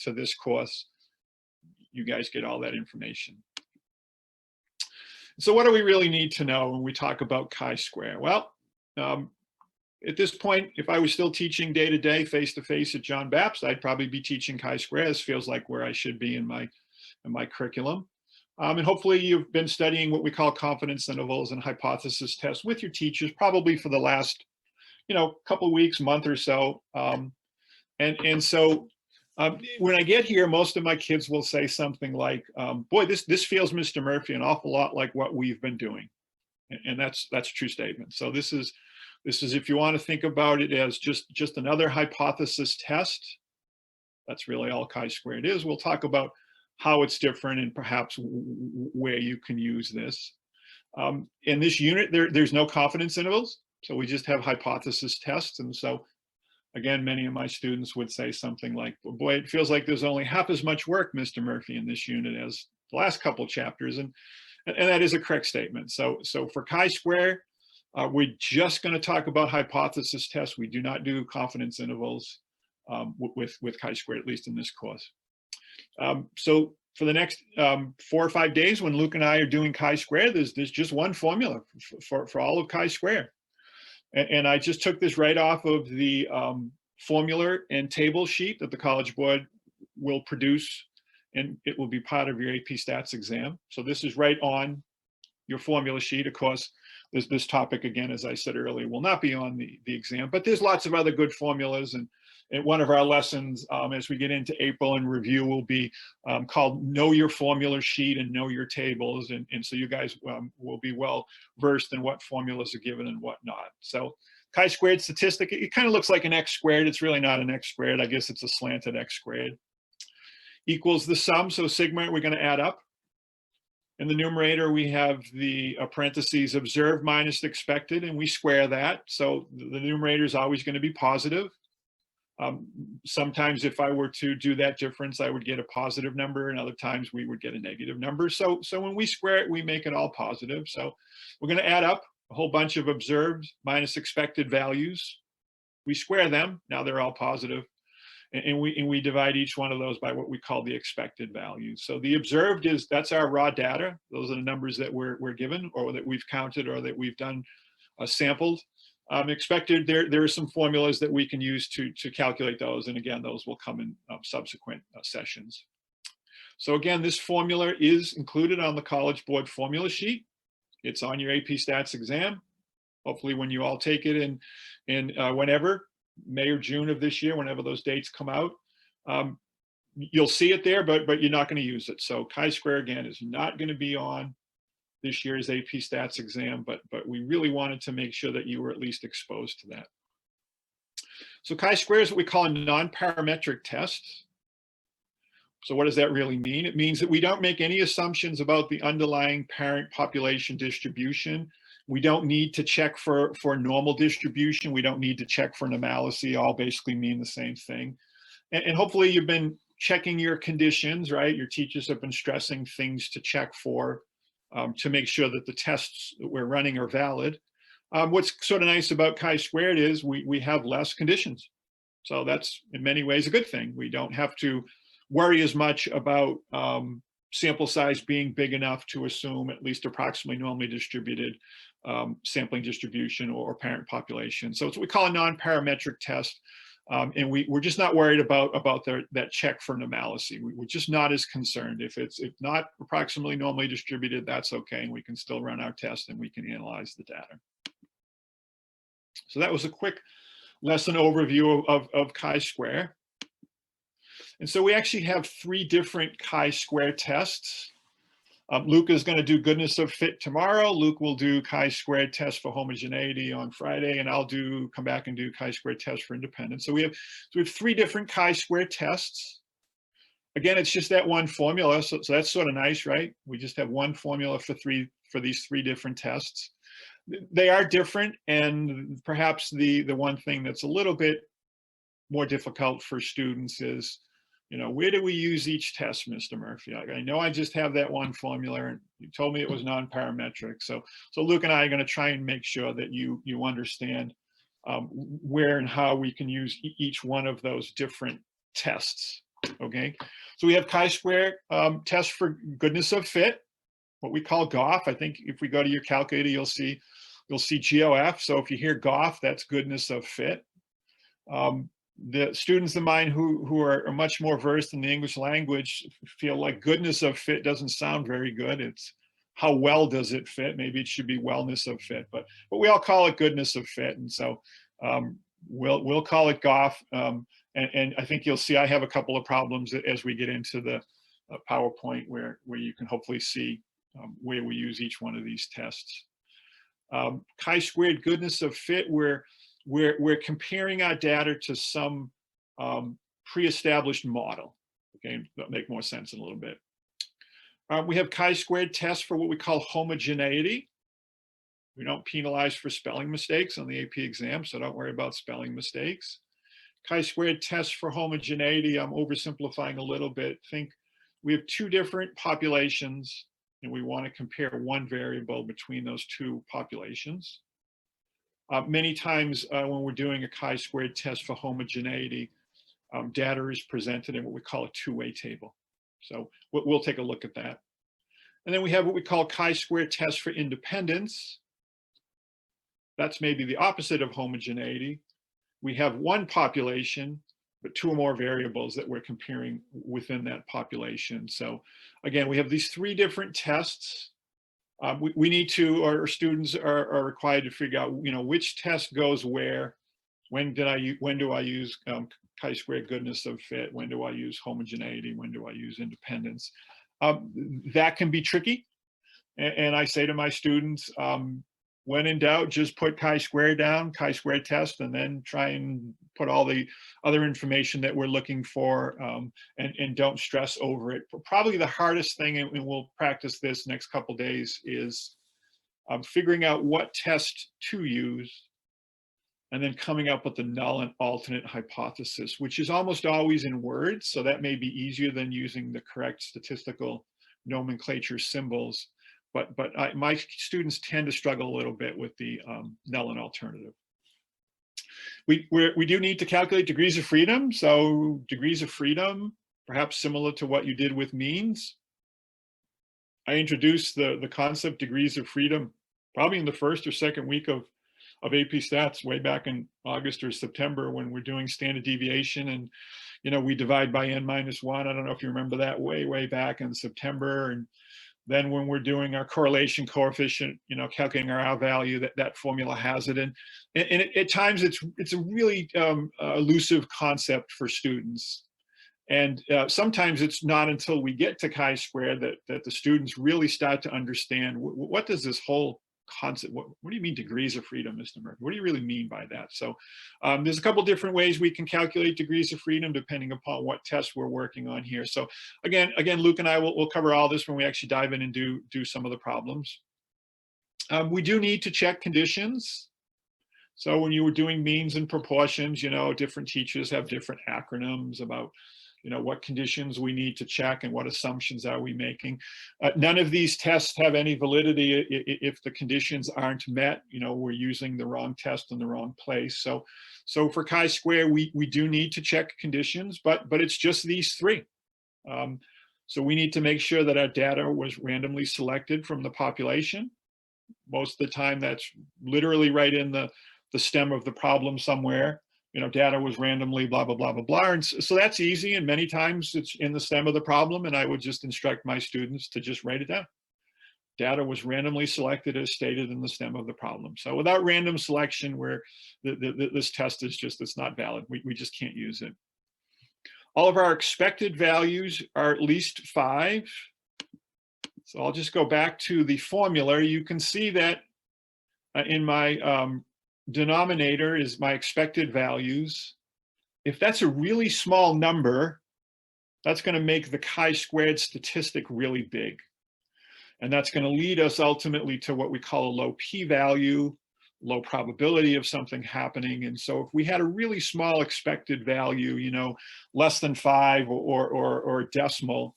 to this course, you guys get all that information. So what do we really need to know when we talk about chi-square? Well, at this point, if I was still teaching day-to-day, face-to-face at John Baptist, I'd probably be teaching chi-square. This feels like where I should be in my curriculum. And hopefully you've been studying what we call confidence intervals and hypothesis tests with your teachers, probably for the last, couple of weeks, month or so. So when I get here, most of my kids will say something like, boy, this feels, Mr. Murphy, an awful lot like what we've been doing. And that's a true statement. So this is, if you want to think about it as just another hypothesis test, that's really all chi-squared is. We'll talk about how it's different and perhaps where you can use this. In this unit, there's no confidence intervals. So we just have hypothesis tests. And so again, many of my students would say something like, well, boy, it feels like there's only half as much work, Mr. Murphy, in this unit as the last couple of chapters. And that is a correct statement. So for chi-square, we're just going to talk about hypothesis tests. We do not do confidence intervals with chi-square, at least in this course. So for the next 4 or 5 days, when Luke and I are doing chi-square, there's just one formula for all of chi-square. And I just took this right off of the formula and table sheet that the College Board will produce, and it will be part of your AP Stats exam. So this is right on your formula sheet. Of course, this topic, again, as I said earlier, will not be on the exam, but there's lots of other good formulas. And one of our lessons as we get into April and review will be called Know Your Formula Sheet and Know Your Tables. And so you guys will be well versed in what formulas are given and what not. So chi-squared statistic, it kind of looks like an x squared. It's really not an x squared. I guess it's a slanted x squared. Equals the sum. So sigma, we're going to add up. In the numerator, we have the parentheses observed minus expected, and we square that. So the numerator is always going to be positive. Sometimes if I were to do that difference, I would get a positive number, and other times we would get a negative number. So when we square it, we make it all positive. So we're going to add up a whole bunch of observed minus expected values. We square them. Now they're all positive. And we divide each one of those by what we call the expected value. So the observed that's our raw data. Those are the numbers that we're given, or that we've counted, or that we've done sampled. Expected, there are some formulas that we can use to calculate those. And again, those will come in subsequent sessions. So again, this formula is included on the College Board formula sheet. It's on your AP Stats exam. Hopefully when you all take it in whenever, May or June of this year, whenever those dates come out, you'll see it there, but you're not going to use it. So chi-square, again, is not going to be on this year's AP Stats exam, but we really wanted to make sure that you were at least exposed to that. So chi-square is what we call a non-parametric test. So what does that really mean? It means that we don't make any assumptions about the underlying parent population distribution. We don't need to check for normal distribution. We don't need to check for normalcy. All basically mean the same thing. And hopefully you've been checking your conditions, right? Your teachers have been stressing things to check for to make sure that the tests that we're running are valid. What's sort of nice about chi-squared is we have less conditions. So that's in many ways a good thing. We don't have to worry as much about sample size being big enough to assume at least approximately normally distributed sampling distribution or parent population. So it's what we call a non-parametric test. And we're just not worried about that check for normalcy. We're just not as concerned. If it's not approximately normally distributed, that's okay. And we can still run our test and we can analyze the data. So that was a quick lesson overview of chi-square. And so we actually have 3 different chi-square tests. Luke is going to do goodness of fit tomorrow. Luke will do chi-squared test for homogeneity on Friday, and I'll come back and do chi-squared test for independence. So we have 3 different chi-squared tests. Again, it's just that one formula, so that's sort of nice, right? We just have one formula for these 3 different tests. They are different, and perhaps the one thing that's a little bit more difficult for students is, where do we use each test, Mr. Murphy? I know I just have that one formula, and you told me it was non-parametric. So Luke and I are going to try and make sure that you understand where and how we can use each one of those different tests. Okay, so we have chi-square test for goodness of fit, what we call GOF. I think if we go to your calculator, you'll see GOF. So if you hear GOF, that's goodness of fit. The students of mine who are much more versed in the English language feel like goodness of fit doesn't sound very good. It's how well does it fit? Maybe it should be wellness of fit, but we all call it goodness of fit, and so we'll call it GOF. And I think you'll see I have a couple of problems as we get into the PowerPoint where you can hopefully see where we use each one of these tests. Chi-squared goodness of fit, we're comparing our data to some pre-established model. Okay, that'll make more sense in a little bit. We have chi-squared tests for what we call homogeneity. We don't penalize for spelling mistakes on the AP exam, so don't worry about spelling mistakes. Chi-squared tests for homogeneity, I'm oversimplifying a little bit. Think we have two different populations, and we want to compare one variable between those two populations. Many times when we're doing a chi-squared test for homogeneity, data is presented in what we call a two-way table. So we'll take a look at that. And then we have what we call chi-squared test for independence. That's maybe the opposite of homogeneity. We have one population, but two or more variables that we're comparing within that population. So again, we have these three different tests. We need to, our students are required to figure out, which test goes where, when do I use chi-square goodness of fit, when do I use homogeneity, when do I use independence. That can be tricky. And I say to my students, when in doubt, just put chi-square down, chi-square test, and then try and put all the other information that we're looking for, and don't stress over it. But probably the hardest thing, and we'll practice this next couple days, is figuring out what test to use, and then coming up with the null and alternate hypothesis, which is almost always in words, so that may be easier than using the correct statistical nomenclature symbols. But my students tend to struggle a little bit with the null and alternative. We do need to calculate degrees of freedom. So degrees of freedom, perhaps similar to what you did with means. I introduced the concept degrees of freedom probably in the first or second week of AP Stats way back in August or September when we're doing standard deviation, and we divide by n-1. I don't know if you remember that way back in September. And then when we're doing our correlation coefficient, calculating our R value, that formula has it. And at times it's a really elusive concept for students. And sometimes it's not until we get to chi-square that the students really start to understand what does this whole concept, what do you mean degrees of freedom, Mr. Murphy? What do you really mean by that? So there's a couple different ways we can calculate degrees of freedom depending upon what test we're working on here. So again, Luke and I will cover all this when we actually dive in and do some of the problems. We do need to check conditions. So when you were doing means and proportions, different teachers have different acronyms about what conditions we need to check and what assumptions are we making. None of these tests have any validity if the conditions aren't met. We're using the wrong test in the wrong place. So for chi-square, we do need to check conditions, but it's just these three. So we need to make sure that our data was randomly selected from the population. Most of the time, that's literally right in the stem of the problem somewhere. Data was randomly blah, blah, blah, blah, blah. And so that's easy. And many times it's in the stem of the problem. And I would just instruct my students to just write it down. Data was randomly selected as stated in the stem of the problem. So without random selection, this test is it's not valid. We just can't use it. All of our expected values are at least 5. So I'll just go back to the formula. You can see that in my denominator is my expected values. If that's a really small number, that's going to make the chi-squared statistic really big. And that's going to lead us ultimately to what we call a low p-value, low probability of something happening. And so if we had a really small expected value, less than 5 or a decimal,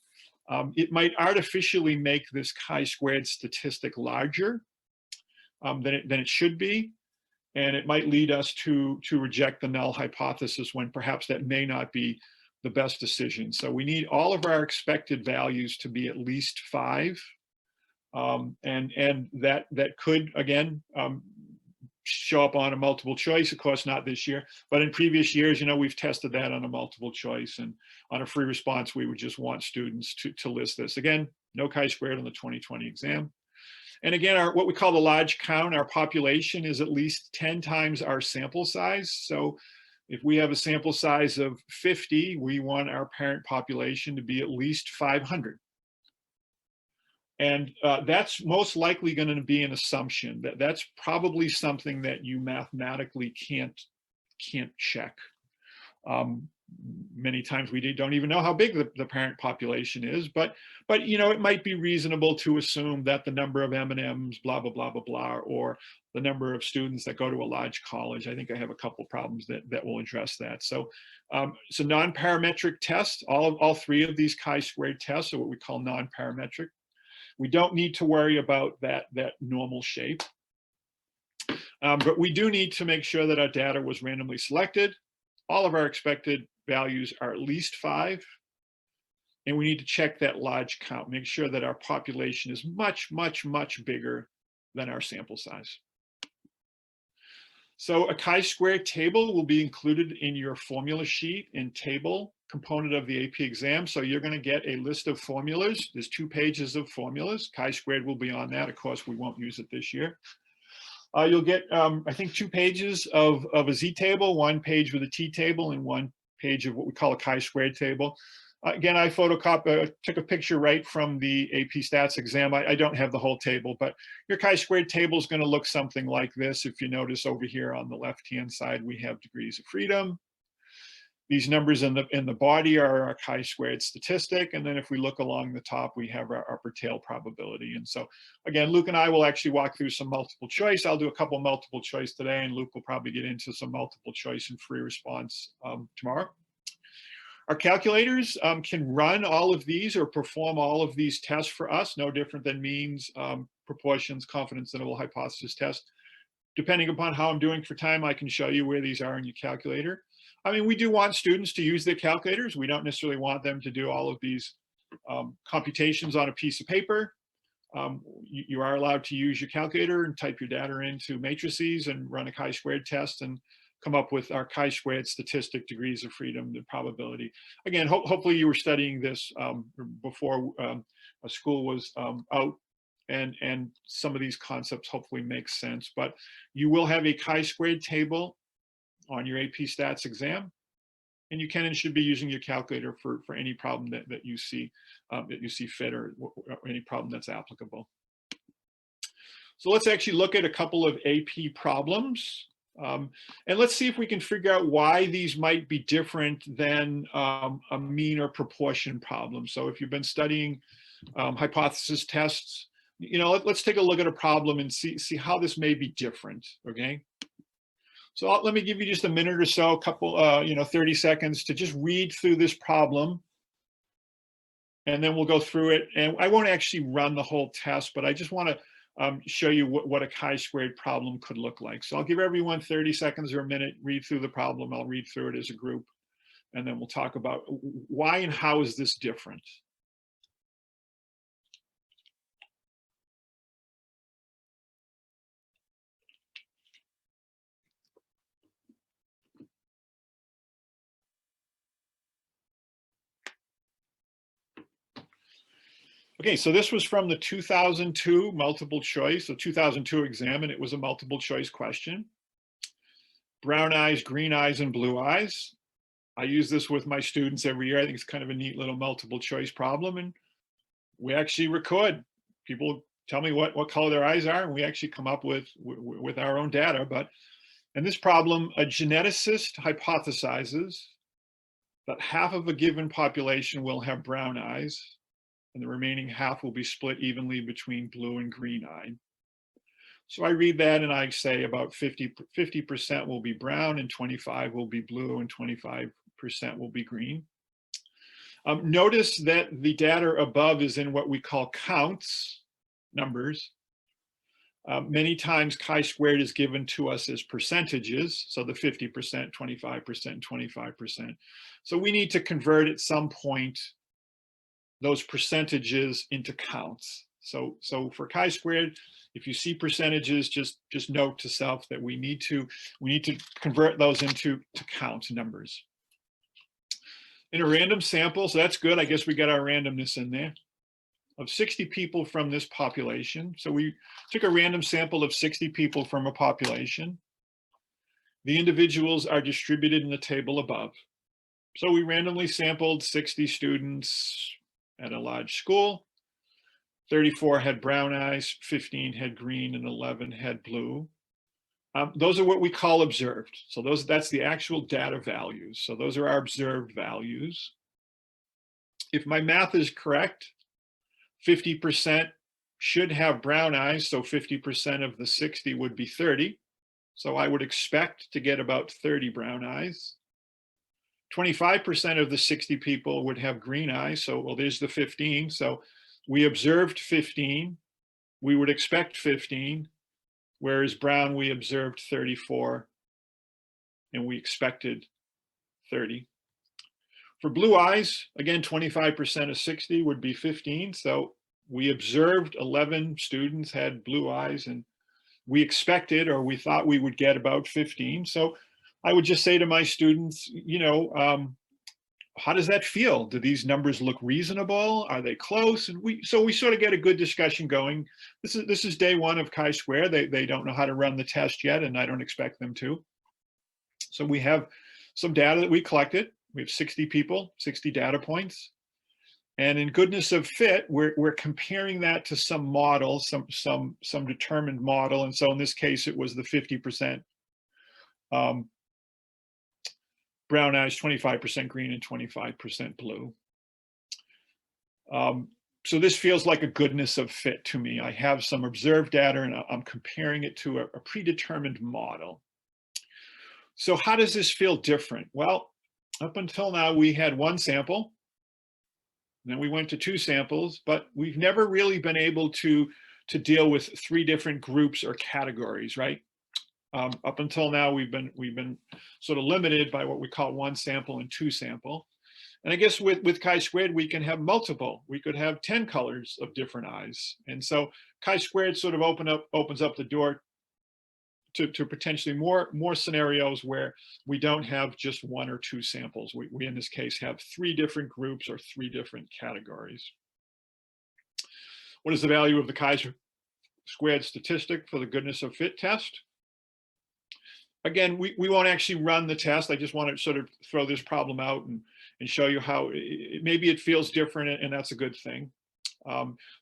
it might artificially make this chi-squared statistic larger than it should be. And it might lead us to reject the null hypothesis when perhaps that may not be the best decision. So we need all of our expected values to be at least 5. And that could, again, show up on a multiple choice. Of course, not this year, but in previous years, we've tested that on a multiple choice, and on a free response, we would just want students to list this. Again, no chi-squared on the 2020 exam. And again, what we call the large count, our population is at least 10 times our sample size. So if we have a sample size of 50, we want our parent population to be at least 500. And that's most likely going to be an assumption. That's probably something that you mathematically can't check. Many times we don't even know how big the parent population is, but it might be reasonable to assume that the number of M&Ms, blah, blah, blah, blah, blah, or the number of students that go to a large college. I think I have a couple problems that will address that. So non-parametric tests, all 3 of these chi-squared tests are what we call non-parametric. We don't need to worry about that normal shape. But we do need to make sure that our data was randomly selected. All of our expected values are at least 5. And we need to check that large count, make sure that our population is much, much, much bigger than our sample size. So a chi-square table will be included in your formula sheet and table component of the AP exam. So you're going to get a list of formulas. There's 2 pages of formulas. Chi-squared will be on that. Of course, we won't use it this year. You'll get, I think, 2 pages of a z-table, 1 page with a t-table, and 1 page of what we call a chi-squared table. Again, I took a picture right from the AP Stats exam. I don't have the whole table, but your chi-squared table is going to look something like this. If you notice over here on the left-hand side, we have degrees of freedom. These numbers in the body are our chi-squared statistic. And then if we look along the top, we have our upper tail probability. And so again, Luke and I will actually walk through some multiple choice. I'll do a couple multiple choice today, and Luke will probably get into some multiple choice and free response tomorrow. Our calculators can run all of these or perform all of these tests for us, no different than means, proportions, confidence interval, hypothesis test. Depending upon how I'm doing for time, I can show you where these are in your calculator. I mean, we do want students to use their calculators. We don't necessarily want them to do all of these computations on a piece of paper. You are allowed to use your calculator and type your data into matrices and run a chi-squared test and come up with our chi-squared statistic, degrees of freedom, the probability. Again, hopefully you were studying this before a school was out, and some of these concepts hopefully make sense. But you will have a chi-squared table on your AP Stats exam, and you can and should be using your calculator for any problem that you see fit, or any problem that's applicable. So let's actually look at a couple of AP problems, and let's see if we can figure out why these might be different than a mean or proportion problem. So if you've been studying hypothesis tests, let's take a look at a problem and see how this may be different. Okay. So let me give you just a minute or so, a couple, 30 seconds to just read through this problem. And then we'll go through it. And I won't actually run the whole test, but I just want to show you what a chi-squared problem could look like. So I'll give everyone 30 seconds or a minute, read through the problem. I'll read through it as a group. And then we'll talk about why and how is this different. Okay, so this was from the 2002 multiple choice, the 2002 exam, and it was a multiple choice question. Brown eyes, green eyes, and blue eyes. I use this with my students every year. I think it's kind of a neat little multiple choice problem, and we actually record. People tell me what color their eyes are, and we actually come up with our own data. But in this problem, a geneticist hypothesizes that half of a given population will have brown eyes, and the remaining half will be split evenly between blue and green eye. So I read that and I say about 50% will be brown, and 25 will be blue, and 25% will be green. Notice that the data above is in what we call counts, numbers. Many times chi-squared is given to us as percentages, so the 50%, 25%, 25%. So we need to convert at some point those percentages into counts. So for chi-squared, if you see percentages, just note to self that we need to convert those into count numbers. In a random sample, so that's good. I guess we got our randomness in there. Of 60 people from this population. So we took a random sample of 60 people from a population. The individuals are distributed in the table above. So we randomly sampled 60 students at a large school. 34 had brown eyes, 15 had green, and 11 had blue. Those are what we call observed. So that's the actual data values. So those are our observed values. If my math is correct, 50% should have brown eyes, so 50% of the 60 would be 30. So I would expect to get about 30 brown eyes. 25% of the 60 people would have green eyes, so well, there's the 15. So we observed 15. We would expect 15, whereas brown we observed 34, and we expected 30. For blue eyes, again, 25% of 60 would be 15. So we observed 11 students had blue eyes, and we expected, or we thought we would get about 15. So I would just say to my students, how does that feel? Do these numbers look reasonable? Are they close? And we sort of get a good discussion going. This is day one of chi-square. They don't know how to run the test yet, and I don't expect them to. So we have some data that we collected. We have 60 people, 60 data points. And in goodness of fit, we're comparing that to some model, some determined model. And so in this case, it was the 50% brown eyes, 25% green, and 25% blue. So this feels like a goodness of fit to me. I have some observed data, and I'm comparing it to a predetermined model. So how does this feel different? Well, up until now, we had one sample, and then we went to two samples, but we've never really been able to deal with three different groups or categories, right? Up until now, we've been sort of limited by what we call one sample and two sample. And I guess with chi-squared, we can have multiple. We could have 10 colors of different eyes. And so chi-squared sort of opens up the door to potentially more scenarios where we don't have just one or two samples. We in this case have three different groups or three different categories. What is the value of the chi-squared statistic for the goodness of fit test? Again, we won't actually run the test. I just want to sort of throw this problem out and show you how maybe it feels different, and that's a good thing.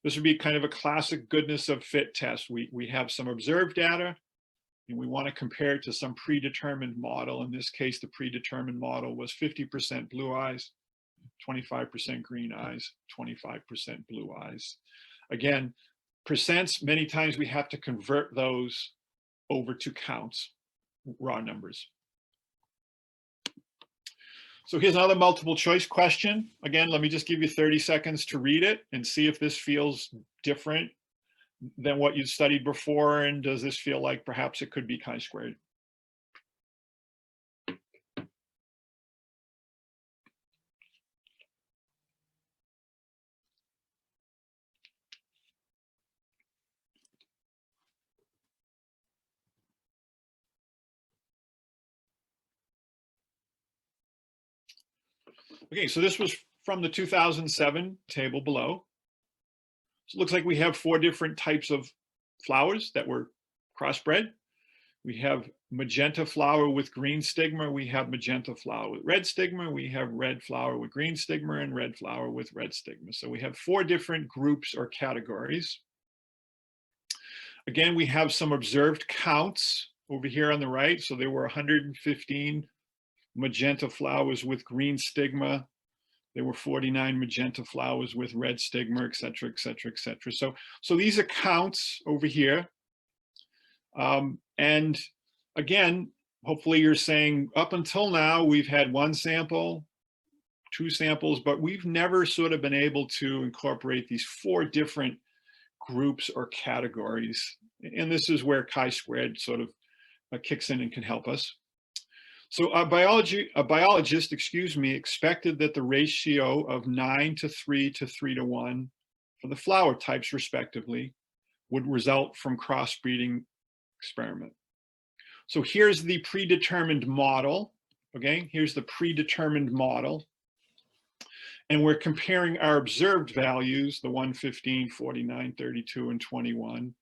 This would be kind of a classic goodness of fit test. We have some observed data, and we want to compare it to some predetermined model. In this case, the predetermined model was 50% blue eyes, 25% green eyes, 25% blue eyes. Again, percents, many times we have to convert those over to counts, raw numbers. So here's another multiple choice question. Again, let me just give you 30 seconds to read it and see if this feels different than what you studied before, and does this feel like perhaps it could be chi-squared? Okay, so this was from the 2007 table below. So it looks like we have four different types of flowers that were crossbred. We have magenta flower with green stigma. We have magenta flower with red stigma. We have red flower with green stigma and red flower with red stigma. So we have four different groups or categories. Again, we have some observed counts over here on the right. So there were 115 magenta flowers with green stigma. There were 49 magenta flowers with red stigma, et cetera, et cetera, et cetera. So these are counts over here. And again, hopefully you're saying up until now, we've had one sample, two samples, but we've never sort of been able to incorporate these four different groups or categories. And this is where chi-squared sort of kicks in and can help us. So a biologist, excuse me, expected that the ratio of 9 to 3 to 3 to 1 for the flower types respectively would result from crossbreeding experiment. So here's the predetermined model. Okay, here's the predetermined model. And we're comparing our observed values, the 115, 49, 32, and 21,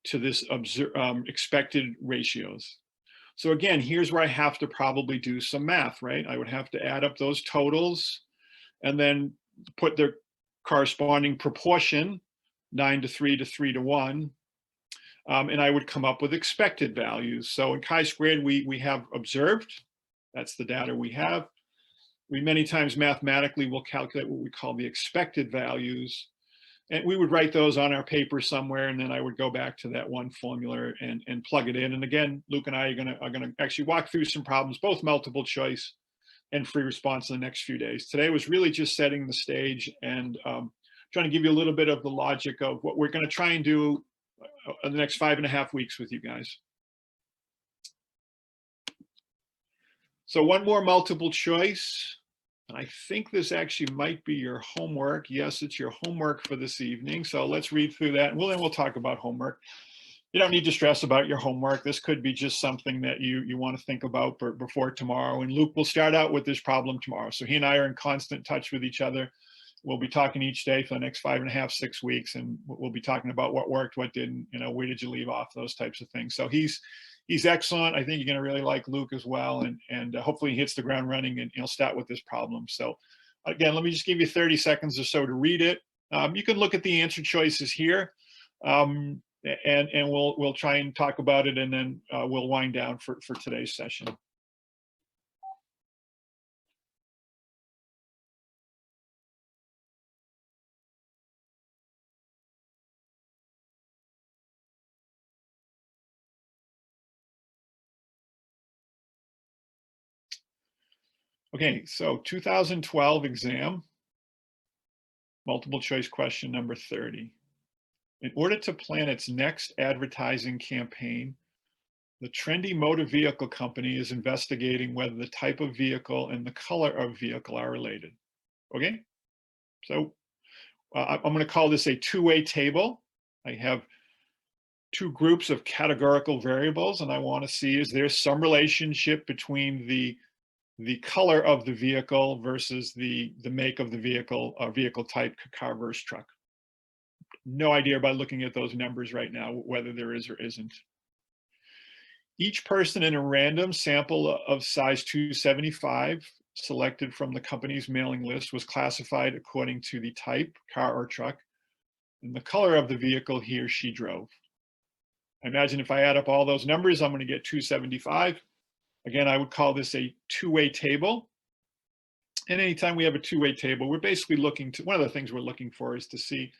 to this expected ratios. So again, here's where I have to probably do some math, right? I would have to add up those totals and then put their corresponding proportion, 9 to 3 to 3 to 1, and I would come up with expected values. So in chi-squared, we have observed. That's the data we have. We many times mathematically will calculate what we call the expected values. And we would write those on our paper somewhere, and then I would go back to that one formula and plug it in. And again, Luke and I are gonna actually walk through some problems, both multiple choice and free response in the next few days. Today was really just setting the stage and trying to give you a little bit of the logic of what we're gonna try and do in the next 5.5 weeks with you guys. So one more multiple choice. And I think this actually might be your homework. Yes, it's your homework for this evening. So let's read through that. And then we'll talk about homework. You don't need to stress about your homework. This could be just something that you want to think about before tomorrow. And Luke will start out with this problem tomorrow. So he and I are in constant touch with each other. We'll be talking each day for the next 5.5, 6 weeks. And we'll be talking about what worked, what didn't, where did you leave off, those types of things. So he's excellent. I think you're going to really like Luke as well. And hopefully he hits the ground running and he'll start with this problem. So again, let me just give you 30 seconds or so to read it. You can look at the answer choices here and we'll try and talk about it and then we'll wind down for today's session. Okay, so 2012 exam, multiple choice question number 30. In order to plan its next advertising campaign, the trendy motor vehicle company is investigating whether the type of vehicle and the color of vehicle are related. Okay, so I'm going to call this a two-way table. I have two groups of categorical variables, and I want to see is there some relationship between the color of the vehicle versus the make of the vehicle, vehicle type, car versus truck. No idea by looking at those numbers right now whether there is or isn't. Each person in a random sample of size 275 selected from the company's mailing list was classified according to the type, car or truck, and the color of the vehicle he or she drove. I imagine if I add up all those numbers, I'm going to get 275. Again, I would call this a two-way table. And anytime we have a two-way table, we're basically looking to, one of the things we're looking for is to see,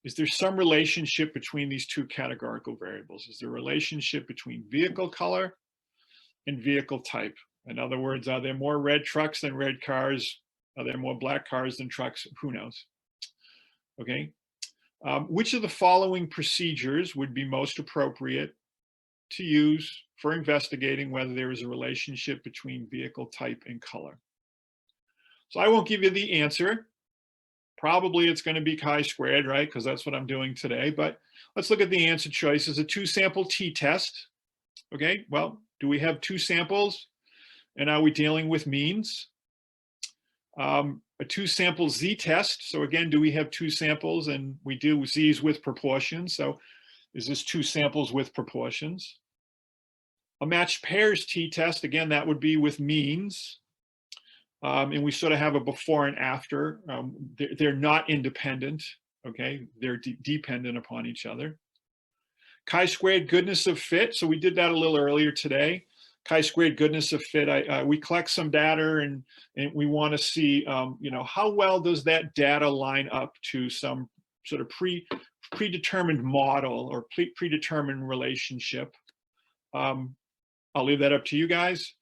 is there some relationship between these two categorical variables? Is there a relationship between vehicle color and vehicle type? In other words, are there more red trucks than red cars? Are there more black cars than trucks? Who knows? Okay. Which of the following procedures would be most appropriate to use for investigating whether there is a relationship between vehicle type and color? So I won't give you the answer. Probably it's going to be chi-squared, right? Because that's what I'm doing today. But let's look at the answer choices. A two-sample t-test. Okay, well, do we have two samples? And are we dealing with means? A two-sample z-test. So again, do we have two samples? And we do z's with proportions. So is this two samples with proportions? A matched pairs t-test. Again, that would be with means. And we sort of have a before and after. They're not independent, okay? They're dependent upon each other. Chi-squared goodness of fit. So we did that a little earlier today. Chi-squared goodness of fit. We collect some data and we want to see, how well does that data line up to some sort of predetermined model or predetermined relationship. I'll leave that up to you guys.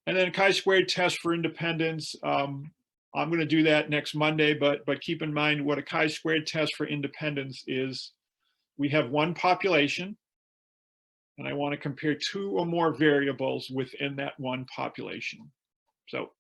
And then chi-squared test for independence. I'm going to do that next Monday, but keep in mind what a chi-squared test for independence is. We have one population, and I want to compare two or more variables within that one population. So